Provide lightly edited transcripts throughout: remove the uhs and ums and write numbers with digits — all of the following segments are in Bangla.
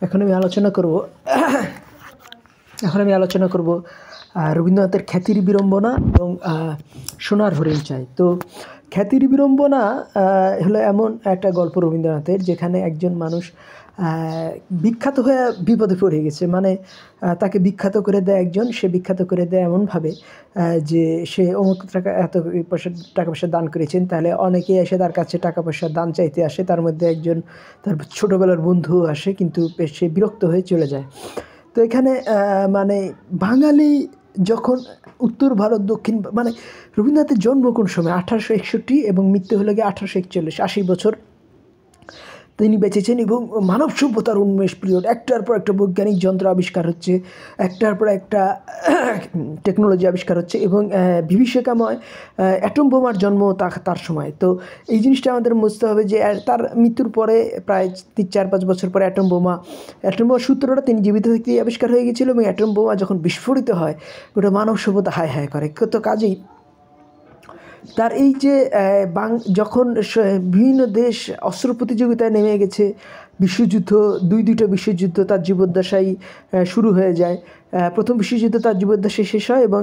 এখন আমি আলোচনা করব রবীন্দ্রনাথের খ্যাতির বিড়ম্বনা এবং সোনার হরিণ চাই। তো খ্যাতির বিড়ম্বনা হলো এমন একটা গল্প রবীন্দ্রনাথের, যেখানে একজন মানুষ বিখ্যাত হয়ে বিপদে পড়ে গেছে। মানে তাকে বিখ্যাত করে দেয় একজন, সে বিখ্যাত করে দেয় এমনভাবে যে সে অমুক টাকা এত টাকা পয়সা দান করেছেন, তাহলে অনেকেই এসে তার কাছে টাকা পয়সা দান চাইতে আসে। তার মধ্যে একজন তার ছোটোবেলার বন্ধু আসে, কিন্তু সে বিরক্ত হয়ে চলে যায়। তো এখানে মানে বাঙালি যখন উত্তর ভারত দক্ষিণ, মানে রবীন্দ্রনাথের জন্ম কোন সময় 1861 এবং মৃত্যু হলো গিয়ে 1841, 80 বছর তিনি বেঁচেছেন। এবং মানব সভ্যতার উন্মেষ পিরিয়ড, একটার পর একটা বৈজ্ঞানিক যন্ত্র আবিষ্কার হচ্ছে, একটার পর একটা টেকনোলজি আবিষ্কার হচ্ছে, এবং বিভীষিকাময় অ্যাটম বোমার জন্ম তার সময়। তো এই জিনিসটা আমাদের বুঝতে হবে যে তার মৃত্যুর পরে প্রায় 4-5 বছর পরে অ্যাটম বোমার সূত্রটা তিনি জীবিত থেকেই আবিষ্কার হয়ে গেছিলো। এবং অ্যাটম বোমা যখন বিস্ফোরিত হয়, ওটা মানব সভ্যতা হায় হায় করে। তো কাজেই তার এই যে যখন বিভিন্ন দেশ অস্ত্র প্রতিযোগিতায় নেমে গেছে, বিশ্বযুদ্ধ, দুইটা বিশ্বযুদ্ধ তার জীবদ্দশায় শুরু হয়ে যায়। প্রথম বিশ্বযুদ্ধ তার জীবদ্দশায় শেষ হয়, এবং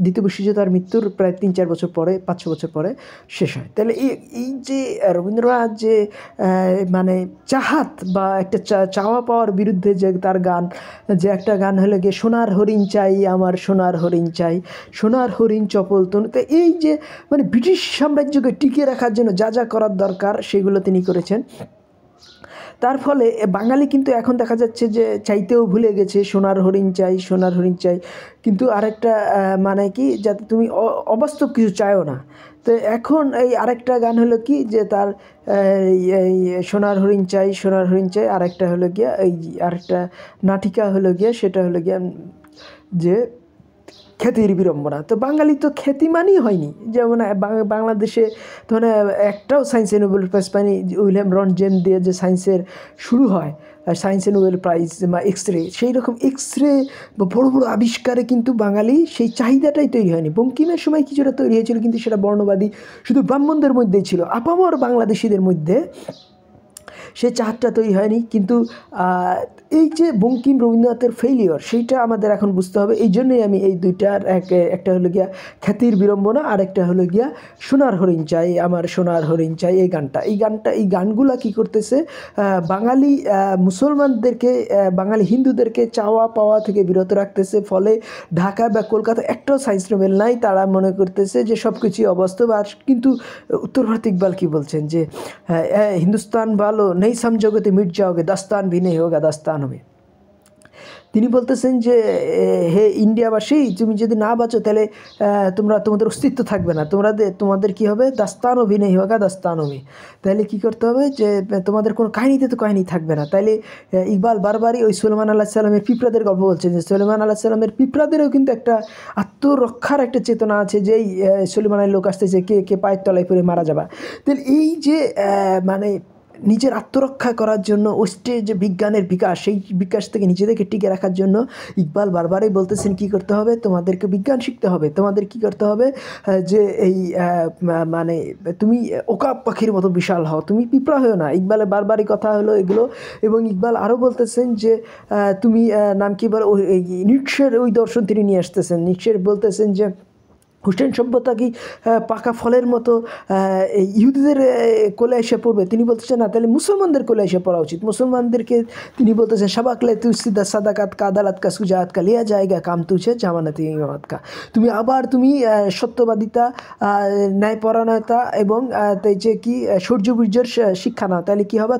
দ্বিতীয় বিশ্বযুদ্ধ তার মৃত্যুর প্রায় 3-4 বছর পরে, 5-6 বছর পরে শেষ হয়। তাহলে এই যে রবীন্দ্রনাথ যে মানে চাহাত বা একটা চাওয়া পাওয়ার বিরুদ্ধে যে তার গান, যে একটা গান হলো গিয়ে সোনার হরিণ চাই, আমার সোনার হরিণ চাই, সোনার হরিণ চপল তনু। তো এই যে মানে ব্রিটিশ সাম্রাজ্যকে টিকিয়ে রাখার জন্য যা যা করার দরকার সেগুলো তিনি করেছেন। তার ফলে বাঙালি কিন্তু এখন দেখা যাচ্ছে যে চাইতেও ভুলে গেছে, সোনার হরিণ চাই, সোনার হরিণ চাই। কিন্তু আরেকটা মানে কি, যাতে তুমি অবাস্তব কিছু চাইও না। তো এখন এই আরেকটা গান হলো কি, যে তার এই সোনার হরিণ চাই, সোনার হরিণ চাই, আরেকটা হলো গিয়া এই আরেকটা নাটিকা হলো গিয়া, সেটা হলো গিয়া যে খ্যাতির বিড়ম্বনা। তো বাঙালি তো খ্যাতি মানেই হয়নি। যেমন বাংলাদেশে তো মানে একটাও সায়েন্সে নোবেল প্রাইজ পায়নি। উইলিয়াম রনজেন দিয়ে যে সায়েন্সের শুরু হয়, সায়েন্সে নোবেল প্রাইজ বা এক্সরে, সেই রকম এক্সরে বা বড় বড় আবিষ্কারে কিন্তু বাঙালি সেই চাহিদাটাই তৈরি হয়নি। বঙ্কিমের সময় কিছুটা তৈরি হয়েছিল, কিন্তু সেটা বর্ণবাদী শুধু ব্রাহ্মণদের মধ্যেই ছিল, আপামর বাংলাদেশিদের মধ্যে সে চাহাতটা তৈরি হয়নি। কিন্তু এই যে বঙ্কিম রবীন্দ্রনাথের ফেইলিওর, সেইটা আমাদের এখন বুঝতে হবে। এই জন্যই আমি এই দুইটার একটা হলো গিয়া খ্যাতির বিড়ম্বনা, আর একটা হলো গিয়া সোনার হরিণ চাই, আমার সোনার হরিণ চাই, এই গানগুলা কী করতেছে, বাঙালি মুসলমানদেরকে, বাঙালি হিন্দুদেরকে চাওয়া পাওয়া থেকে বিরত রাখতেছে। ফলে ঢাকা বা কলকাতা একটাও সায়েন্স নোবেল নাই, তারা মনে করতেছে যে সব কিছুই অবাস্তব। আর কিন্তু উত্তর ভারত ইকবাল কী বলছেন, যে হিন্দুস্তান ভালো নেই সমঝোগে মিট যাওগে, দাস্তান ভি নেই হোগা দাস্তান হবে। তিনি বলতেছেন যে হে ইন্ডিয়াবাসী, তুমি যদি না বাঁচো তাহলে তোমাদের অস্তিত্ব থাকবে না, তোমাদের কী হবে, দাস্তান ভি নেই হোগা দাস্তান হবে। তাহলে কী করতে হবে, যে তোমাদের কোনো কাহিনীতে তো কাহিনী থাকবে না। তাইলে ইকবাল বারবারই ওই সুলেমান আলাইহিস সালামের পিঁপড়াদের গল্প বলছেন, যে সুলেমান আলাইহিস সালামের পিঁপড়াদেরও কিন্তু একটা আত্মরক্ষার একটা চেতনা আছে, যে এই সুলেমানের লোক আসতেছে, কে পায়ের তলায় পড়ে মারা যাবা। তাহলে এই যে মানে নিজের আত্মরক্ষা করার জন্য ওস্টে যে বিজ্ঞানের বিকাশ, সেই বিকাশ থেকে নিজেদেরকে টিকে রাখার জন্য ইকবাল বারবারই বলতেছেন কী করতে হবে, তোমাদেরকে বিজ্ঞান শিখতে হবে, তোমাদের কী করতে হবে, যে এই মানে তুমি ওকাব পাখির মতো বিশাল হও, তুমি পিঁপড়া হও না। ইকবালের বারবারই কথা হলো এগুলো। এবং ইকবাল আরও বলতেছেন যে তুমি নাম কি বলে, ওই নিটশের ওই দর্শন তিনি নিয়ে আসতেছেন। নিটশের বলতেছেন যে হুসেন সভ্যতা কি পাকা ফলের মতো ইহুদিদের কোলে এসে পড়বে। তিনি বলতেছেন না, তাহলে মুসলমানদের কোলে এসে পড়া উচিত। মুসলমানদেরকে তিনি বলতেছেন সাবাকলে তুসিদা সাদাকাত কা আদালত কা সুজাত কা লিয়া জায়গা কাম তুছে জামানাতি ইমামত কা। তুমি সত্যবাদিতা, ন্যায়পরায়ণতা এবং যে কি সূর্যবীর্যের শিক্ষা নাও, তাহলে কী হবে,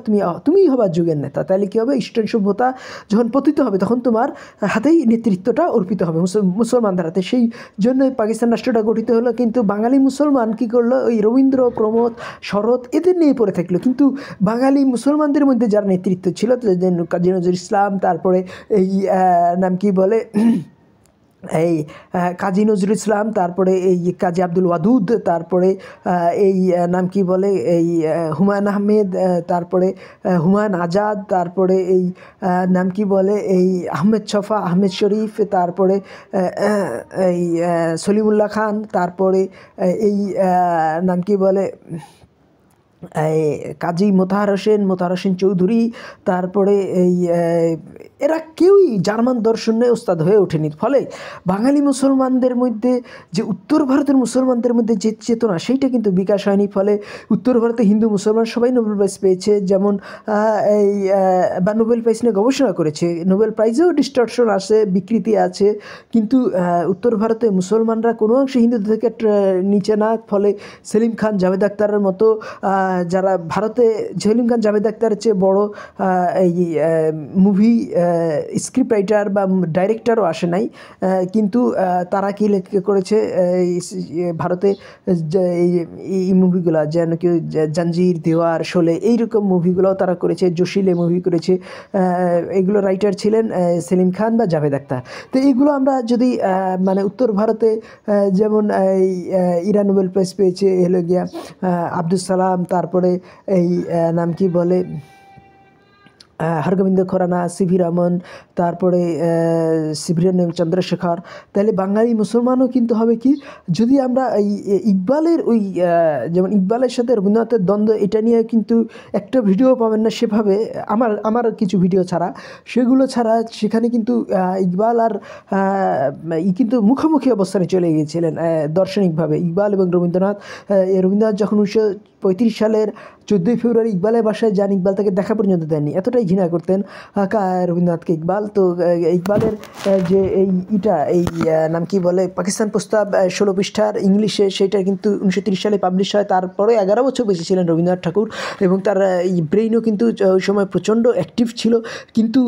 তুমিই হবা যুগের নেতা। তাহলে কী হবে, ইস্টার্ন সভ্যতা যখন পতিত হবে, তখন তোমার হাতেই নেতৃত্বটা অর্পিত হবে মুসলমানদের হাতে। সেই জন্যই পাকিস্তান রাষ্ট্রটা গঠিত হলো। কিন্তু বাঙালি মুসলমান কি করলো, ওই রবীন্দ্র, প্রমোদ, শরৎ এদের নিয়ে পড়ে থাকলো। কিন্তু বাঙালি মুসলমানদের মধ্যে যার নেতৃত্ব ছিল, কাজী নজরুল ইসলাম, তারপরে এই নাম কি বলে এই কাজী নজরুল ইসলাম, তারপরে এই কাজী আব্দুল ওয়াদুদ, তারপরে এই নাম কি বলে এই হুমায়ুন আহমেদ, তারপরে হুমায়ুন আজাদ, তারপরে এই নাম কি বলে এই আহমেদ ছফা, আহমেদ শরীফ, তারপরে এই সলিমুল্লাহ খান, তারপরে এই নাম কি বলে এই কাজী মোতাহার হোসেন চৌধুরী, তারপরে এই এরা কেউই জার্মান দর্শনে ওস্তাদ হয়ে ওঠেনি। ফলে বাঙালি মুসলমানদের মধ্যে যে উত্তর ভারতের মুসলমানদের মধ্যে যে চেতনা, সেইটা কিন্তু বিকাশ হয়নি। ফলে উত্তর ভারতে হিন্দু মুসলমান সবাই নোবেল প্রাইজ পেয়েছে, যেমন এই বা নোবেল প্রাইজ নিয়ে গবেষণা করেছে। নোবেল প্রাইজেও ডিস্টরশন আছে, বিকৃতি আছে, কিন্তু উত্তর ভারতে মুসলমানরা কোনো অংশে হিন্দুদের থেকে নিচে না। ফলে সেলিম খান, জাভেদ আখতারের মতো যারা ভারতে, সেলিম খান জাভেদ আখতারের চেয়ে বড় এই মুভি স্ক্রিপ্ট রাইটার বা ডাইরেক্টরও আসে নাই, কিন্তু তারা কি করেছে ভারতে এই মুভিগুলো, যেন কেউ জাঞ্জির, দেওয়ার, শোলে, এইরকম মুভিগুলোও তারা করেছে, জোশিলে মুভি করেছে। এইগুলো রাইটার ছিলেন সেলিম খান বা জাভেদ আখতার। তো এইগুলো আমরা যদি মানে উত্তর ভারতে যেমন এই ইরা নোবেল প্রাইজ পেয়েছে হলো গিয়া আব্দুল সালাম, তারপরে এই নাম কি বলে হরগোবিন্দ খোরানা, সিভি রমন, তারপরে শিবরঞ্জন চন্দ্রশেখর। তাহলে বাঙালি মুসলমানও কিন্তু হবে কি, যদি আমরা এই ইকবালের ওই যেমন ইকবালের সাথে রবীন্দ্রনাথের দ্বন্দ্ব, এটা নিয়ে কিন্তু একটা ভিডিও পাবেন না সেভাবে, আমার কিছু ভিডিও ছাড়া, সেগুলো ছাড়া সেখানে কিন্তু ইকবাল আর কিন্তু মুখোমুখি অবস্থানে চলে গিয়েছিলেন দার্শনিকভাবে, ইকবাল এবং রবীন্দ্রনাথ। রবীন্দ্রনাথ যখন 1935 সালের 14ই ফেব্রুয়ারি ইকবালের বাসায় যান, ইকবাল তাকে দেখা পর্যন্ত দেননি, এতটাই ঘৃণা করতেন রবীন্দ্রনাথকে ইকবাল। তো ইকবালের যে এই নাম কি বলে পাকিস্তান প্রস্তাব 16 পৃষ্ঠার ইংলিশে, সেটা কিন্তু 1930 সালে পাবলিশ হয়। তারপরে 11 বছর বেঁচে ছিলেন রবীন্দ্রনাথ ঠাকুর, এবং তার এই ব্রেইনও কিন্তু ওই সময় প্রচণ্ড অ্যাক্টিভ ছিল। কিন্তু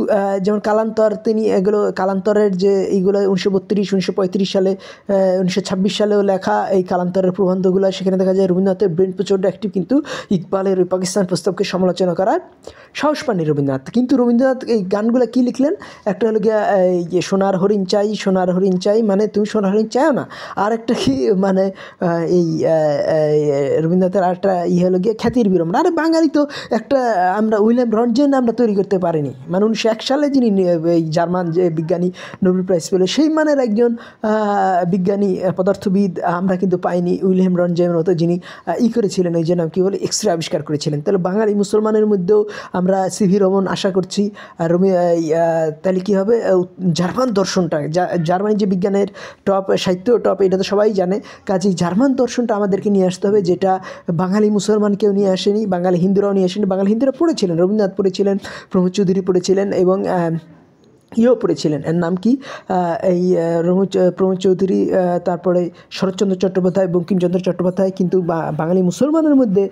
যেমন কালান্তর, তিনি এগুলো কালান্তরের যে এইগুলো 1932, 1935 সালে, 1926 সালেও লেখা এই কালান্তরের প্রবন্ধগুলো, সেখানে দেখা যায় রবীন্দ্রনাথের ব্রেন প্রচণ্ড অ্যাক্টিভ, কিন্তু ইকবালের ওই পাকিস্তান প্রস্তাবকে সমালোচনা করার সাহস পাননি রবীন্দ্রনাথ। কিন্তু রবীন্দ্রনাথ এই গানগুলো কী লিখলেন, একটা হলো গিয়া এই সোনার হরিণ চাই, সোনার হরিণ চাই, মানে তুমি সোনার হরিণ চাও না। আর একটা কি মানে এই রবীন্দ্রনাথের আরেকটা হলো গিয়ে খ্যাতির বিড়ম্বনা। আরে বাঙালি তো একটা, আমরা উইলিয়াম রন্টজেন আমরা তৈরি করতে পারিনি, মানে 1901 সালে যিনি এই জার্মান যে বিজ্ঞানী নোবেল প্রাইজ পেল, সেই মানের একজন বিজ্ঞানী পদার্থবিদ আমরা কিন্তু পাইনি, উইলিয়াম রন্টজেনের মতো, যিনি করেছিলেন ওই যে নাম কী বলে এক্স রে আবিষ্কার করেছিলেন। তাহলে বাঙালি মুসলমানের মধ্যেও আমরা সিভি রমন আশা করছি। তাহলে কী হবে, জার্মান দর্শনটা, জার্মানি যে বিজ্ঞানের টপ, সাহিত্য টপ, এটা তো সবাই জানে। কাজেই জার্মান দর্শনটা আমাদেরকে নিয়ে আসতে হবে, যেটা বাঙালি মুসলমান কেউ নিয়ে আসেনি, বাঙালি হিন্দুরাও নিয়ে আসেনি। বাঙালি হিন্দুরা পড়েছিলেন, রবীন্দ্রনাথ পড়েছিলেন, প্রমোদ চৌধুরী পড়েছিলেন, এবং পড়েছিলেন, এর নাম কি এই প্রমোদ চৌধুরী, তারপরে শরৎচন্দ্র চট্টোপাধ্যায়, বঙ্কিমচন্দ্র চট্টোপাধ্যায়। কিন্তু বাঙালি মুসলমানের মধ্যে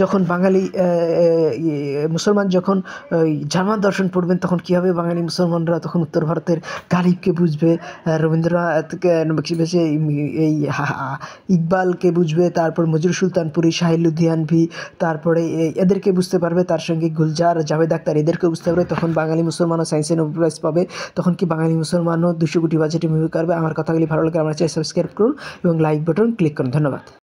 যখন বাঙালি মুসলমান যখন ওই জার্মান দর্শন পড়বেন, তখন কী হবে, বাঙালি মুসলমানরা তখন উত্তর ভারতের গালিবকে বুঝবে, রবীন্দ্রনাথকে এই ইকবালকে বুঝবে, তারপর নজরুল সুলতানপুরি, শাহির লুধিয়ানভি, তারপরে এদেরকে বুঝতে পারবে, তার সঙ্গে গুলজার, জাভেদ আখতার, এদেরকে বুঝতে পারবে। তখন বাঙালি মুসলমানও সায়েন্সে নোবেল প্রাইজ পাবে। তখন কি বাঙালি মুসলমানও 200 কোটি বাজেটে মুভি করবে। আমার কথাগুলি ভালো লাগে আমার চ্যানেল সাবস্ক্রাইব করুন এবং লাইক বাটন ক্লিক করুন। ধন্যবাদ।